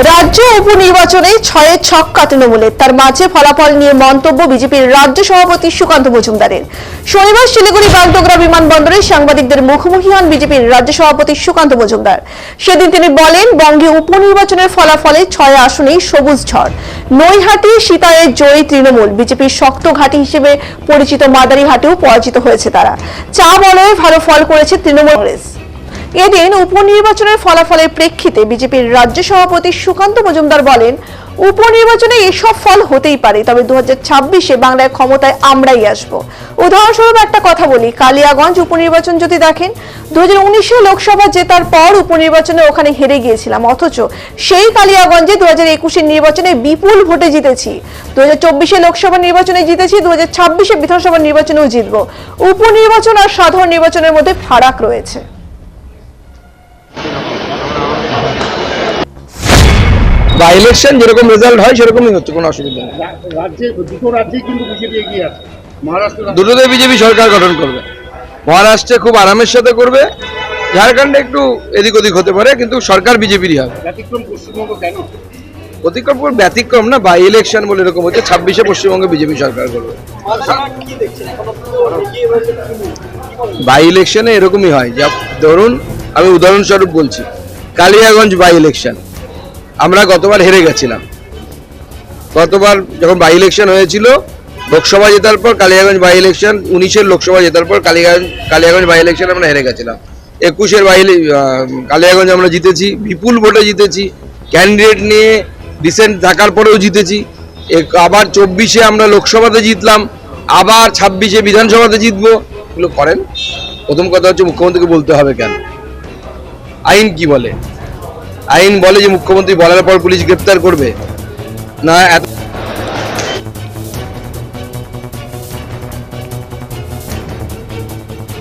রাজ্য উপনির্বাচনে 6-এর ছক্কা তৃণমূলের, তার মাঝে ফলাফল নিয়ে মন্তব্য বিজেপির রাজ্য সভাপতি সুকান্ত মজুমদারের। শনিবার শিলিগুড়ি বাগডোগরা বিমানবন্দরে সাংবাদিকদের মুখোমুখি হন বিজেপির রাজ্য সভাপতি সুকান্ত মজুমদার। সেদিন তিনি বলেন, বঙ্গে উপনির্বাচনের ফলাফলে 6 আসনেই সবুজ ঝড়। নৈহাটি সীতায়ের জয়ী তৃণমূল। বিজেপির শক্ত ঘাঁটি হিসেবে পরিচিত মাদারিহাটেও পরাজিত হয়েছে তারা। চা বলয়ে ভালো ফল করেছে তৃণমূল কংগ্রেস। এদিন উপনির্বাচনের ফলাফলের প্রেক্ষিতে বিজেপির রাজ্য সভাপতি সুকান্ত মজুমদার বলেন, উপনির্বাচনে এসব ফল হতেই পারে, তবে 2026-এ বাংলায় ক্ষমতায় আমরাই আসব। উদাহরণস্বরূপ একটা কথা বলি, কালিয়াগঞ্জ উপনির্বাচন যদি দেখেন, 2019-এ লোকসভা জেতার পর উপনির্বাচনে ওখানে হেরে গিয়েছিলাম, অথচ সেই কালিয়াগঞ্জে 2021-এর নির্বাচনে বিপুল ভোটে জিতেছি। 2024-এ লোকসভা নির্বাচনে জিতেছি, 2026-এ বিধানসভা নির্বাচনেও জিতব। উপনির্বাচন আর সাধারণ নির্বাচনের মধ্যে ফারাক রয়েছে। বা ইলেকশন যেরকম রেজাল্ট হয় সেরকমই হচ্ছে, কোনো অসুবিধা নেই। দুটো রাজ্যে কিন্তু বিজেপি এগিয়ে আছে। মহারাষ্ট্র দুটোতে বিজেপি সরকার গঠন করবে। মহারাষ্ট্রে খুব আরামের সাথে করবে, ঝাড়খণ্ডে একটু এদিক ওদিক হতে পারে, কিন্তু সরকার বিজেপিরই হবে। ব্যতিক্রম পশ্চিমবঙ্গ কেন? অতিক্রম ব্যতিক্রম না, বা ইলেকশন বলে এরকম হচ্ছে। 26-এ পশ্চিমবঙ্গে বিজেপি সরকার করবে। বাই ইলেকশনে এরকমই হয়। যা ধরুন, আমি উদাহরণস্বরূপ বলছি, কালিয়াগঞ্জ বাই ইলেকশন আমরা গতবার হেরে গেছিলাম। গতবার যখন বাই ইলেকশন হয়েছিল, লোকসভা জেতার পর কালিয়াগঞ্জ বাই ইলেকশন, 19-এর লোকসভা জেতার পর কালিয়াগঞ্জ বাই ইলেকশন আমরা হেরে গেছিলাম। 21-এর কালিয়াগঞ্জ আমরা জিতেছি, বিপুল ভোটে জিতেছি, ক্যান্ডিডেট নিয়ে ডিসেন্ট থাকার পরেও জিতেছি। আবার 24-এ আমরা লোকসভাতে জিতলাম, আবার 26-এ বিধানসভাতে জিতবো। এগুলো করেন। প্রথম কথা হচ্ছে, মুখ্যমন্ত্রীকে বলতে হবে কেন? আইন কি বলে? আইন বলে যে মুখ্যমন্ত্রী বলার পর পুলিশ গ্রেপ্তার করবে না। এত